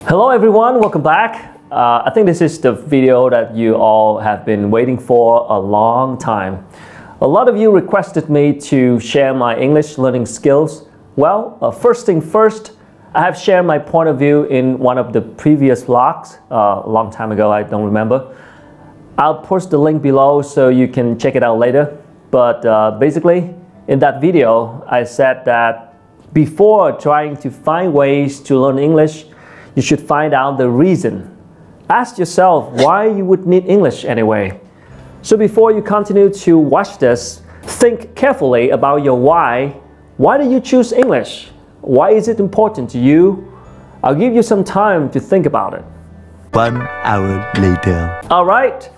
Hello everyone, welcome back. I think this is the video that you all have been waiting for a long time. A lot of you requested me to share my English learning skills. Well, first thing first, I have shared my point of view in one of the previous vlogs, a long time ago, I don't remember. I'll post the link below so you can check it out later. But basically, in that video, I said that before trying to find ways to learn English, you should find out the reason. Ask yourself why you would need English anyway. So before you continue to watch this, think carefully about your why. Why do you choose English? Why is it important to you? I'll give you some time to think about it. 1 hour later. Alright,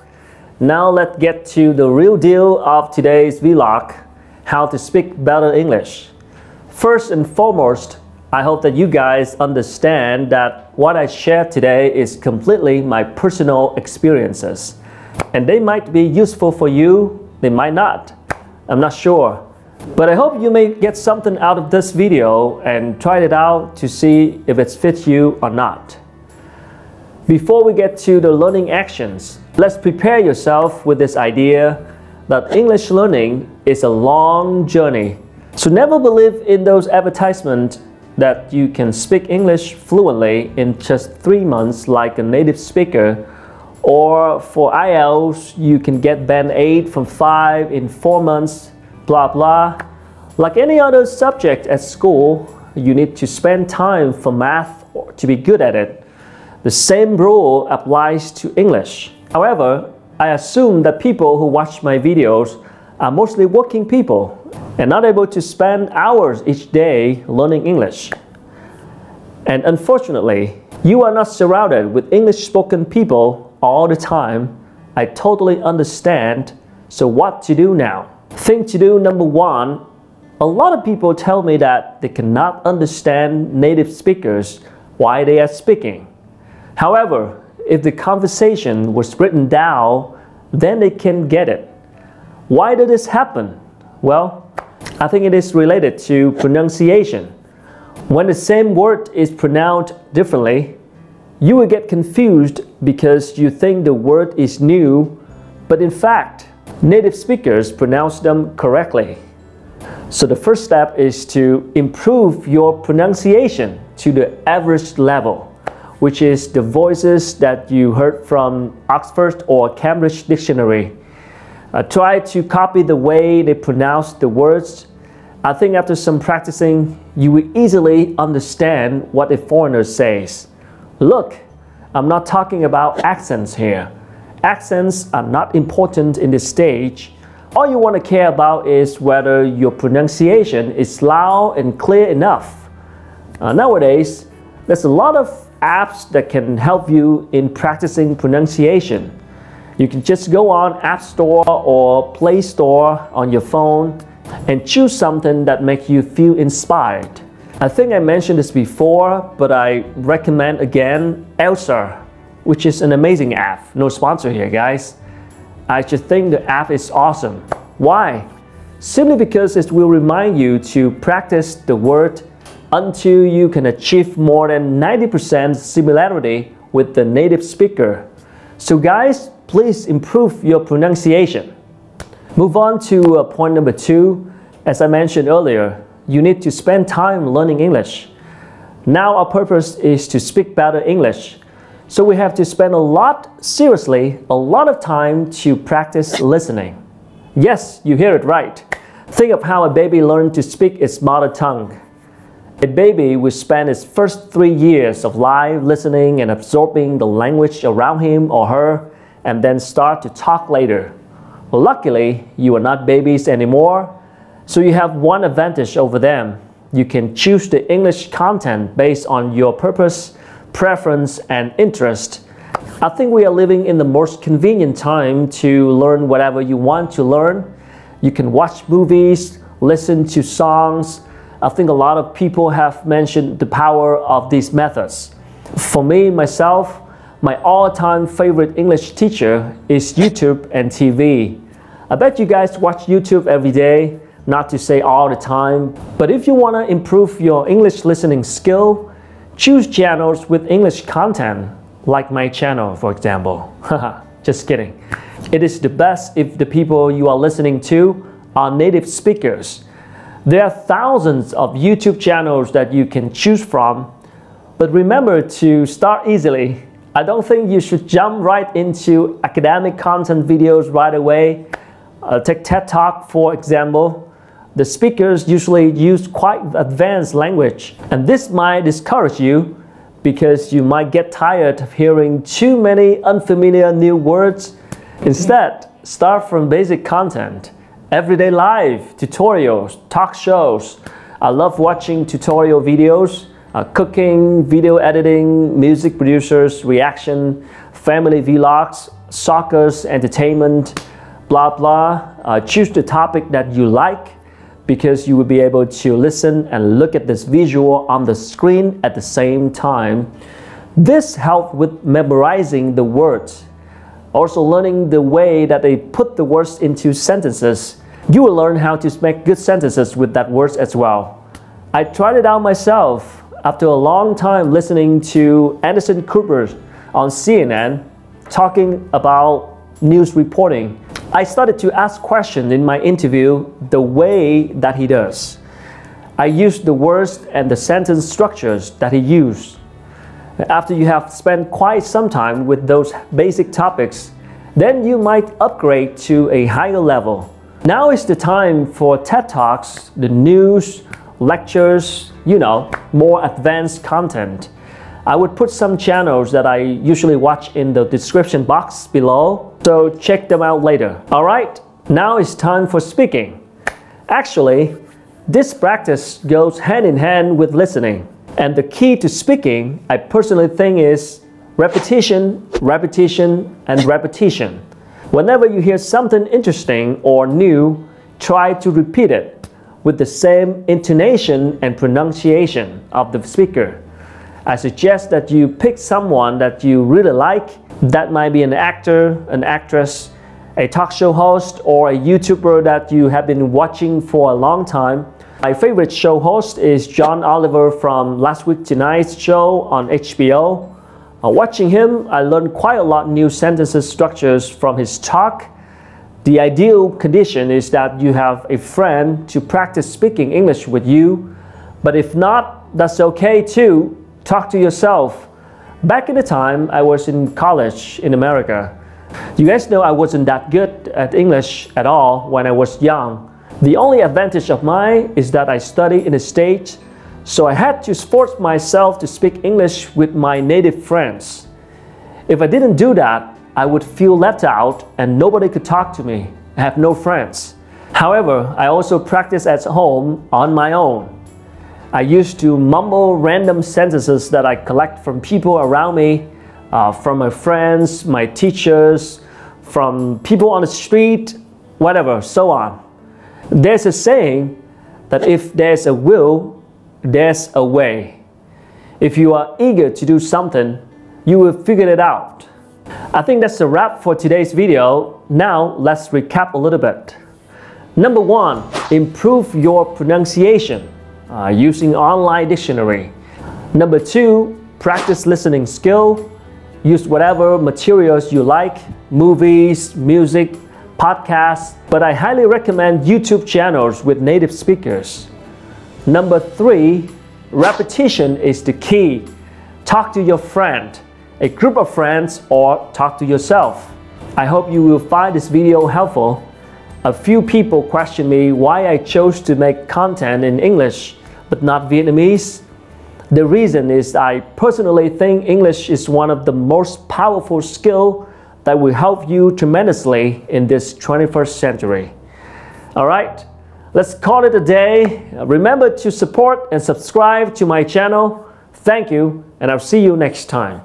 now let's get to the real deal of today's vlog, how to speak better English. First and foremost, I hope that you guys understand that what I share today is completely my personal experiences. And they might be useful for you, they might not. I'm not sure. But I hope you may get something out of this video and try it out to see if it fits you or not. Before we get to the learning actions, let's prepare yourself with this idea that English learning is a long journey. So never believe in those advertisements that you can speak English fluently in just 3 months like a native speaker, or for IELTS you can get band 8 from 5 in 4 months, blah blah. Like any other subject at school, you need to spend time for math to be good at it. The same rule applies to English. However, I assume that people who watch my videos are mostly working people and not able to spend hours each day learning English. And unfortunately, you are not surrounded with English spoken people all the time. I totally understand. So what to do now? Thing to do number 1, a lot of people tell me that they cannot understand native speakers while they are speaking. However, if the conversation was written down, then they can get it. Why did this happen? Well, I think it is related to pronunciation. When the same word is pronounced differently, you will get confused because you think the word is new, but in fact, native speakers pronounce them correctly. So the first step is to improve your pronunciation to the average level, which is the voices that you heard from Oxford or Cambridge Dictionary. Try to copy the way they pronounce the words. I think after some practicing, you will easily understand what a foreigner says. Look, I'm not talking about accents here. Accents are not important in this stage. All you want to care about is whether your pronunciation is loud and clear enough. Nowadays, there's a lot of apps that can help you in practicing pronunciation. You can just go on App Store or Play Store on your phone and choose something that makes you feel inspired. I think I mentioned this before, but I recommend again Elsa, which is an amazing app. No sponsor here, guys. I just think the app is awesome. Why? Simply because it will remind you to practice the word until you can achieve more than 90% similarity with the native speaker. So guys, please improve your pronunciation. Move on to point number 2. As I mentioned earlier, you need to spend time learning English. Now our purpose is to speak better English. So we have to spend a lot of time to practice listening. Yes, you hear it right. Think of how a baby learns to speak its mother tongue. A baby will spend its first 3 years of life listening and absorbing the language around him or her, and then start to talk later. Luckily, you are not babies anymore, so you have one advantage over them. You can choose the English content based on your purpose, preference, and interest. I think we are living in the most convenient time to learn whatever you want to learn. You can watch movies, listen to songs. I think a lot of people have mentioned the power of these methods. For me, myself, my all-time favorite English teacher is YouTube and TV. I bet you guys watch YouTube every day, not to say all the time, but if you want to improve your English listening skill, Choose channels with English content, like my channel, for example. Just kidding. It is the best if the people you are listening to are native speakers. There are thousands of YouTube channels that you can choose from, but remember to start easily. I don't think you should jump right into academic content videos right away. Take TED Talk for example. The speakers usually use quite advanced language, and this might discourage you because you might get tired of hearing too many unfamiliar new words. Instead, start from basic content, everyday life, tutorials, talk shows. I love watching tutorial videos, cooking, video editing, music producers, reaction, family vlogs, soccer, entertainment, blah blah. Choose the topic that you like, because you will be able to listen and look at this visual on the screen at the same time. This helps with memorizing the words, also learning the way that they put the words into sentences. You will learn how to make good sentences with that words as well. I tried it out myself after a long time listening to Anderson Cooper on CNN talking about news reporting. I started to ask questions in my interview the way that he does. I used the words and the sentence structures that he used. After you have spent quite some time with those basic topics, then you might upgrade to a higher level. Now is the time for TED Talks, the news, lectures, more advanced content. I would put some channels that I usually watch in the description box below, so check them out later. Alright, now it's time for speaking. Actually, this practice goes hand in hand with listening. And the key to speaking, I personally think, is repetition, repetition, and repetition. Whenever you hear something interesting or new, try to repeat it with the same intonation and pronunciation of the speaker. I suggest that you pick someone that you really like. That might be an actor, an actress, a talk show host, or a YouTuber that you have been watching for a long time. My favorite show host is John Oliver from Last Week Tonight's show on HBO. Watching him, I learned quite a lot new sentences structures from his talk. The ideal condition is that you have a friend to practice speaking English with you, but if not, that's okay too. Talk to yourself. Back in the time I was in college in America, you guys know I wasn't that good at English at all when I was young. The only advantage of mine is that I studied in the States, so I had to force myself to speak English with my native friends. If I didn't do that, I would feel left out and nobody could talk to me. I have no friends. However, I also practice at home on my own. I used to mumble random sentences that I collect from people around me, from my friends, my teachers, from people on the street, whatever, so on. There's a saying that if there's a will, there's a way. If you are eager to do something, you will figure it out. I think that's a wrap for today's video. Now let's recap a little bit. Number 1, improve your pronunciation using online dictionary. Number 2, practice listening skill. Use whatever materials you like, movies, music, podcasts, but I highly recommend YouTube channels with native speakers. Number 3, repetition is the key. Talk to your friend, a group of friends, or talk to yourself. I hope you will find this video helpful. A few people question me why I chose to make content in English but not Vietnamese. The reason is I personally think English is one of the most powerful skills that will help you tremendously in this 21st century. Alright, let's call it a day. Remember to support and subscribe to my channel. Thank you, and I'll see you next time.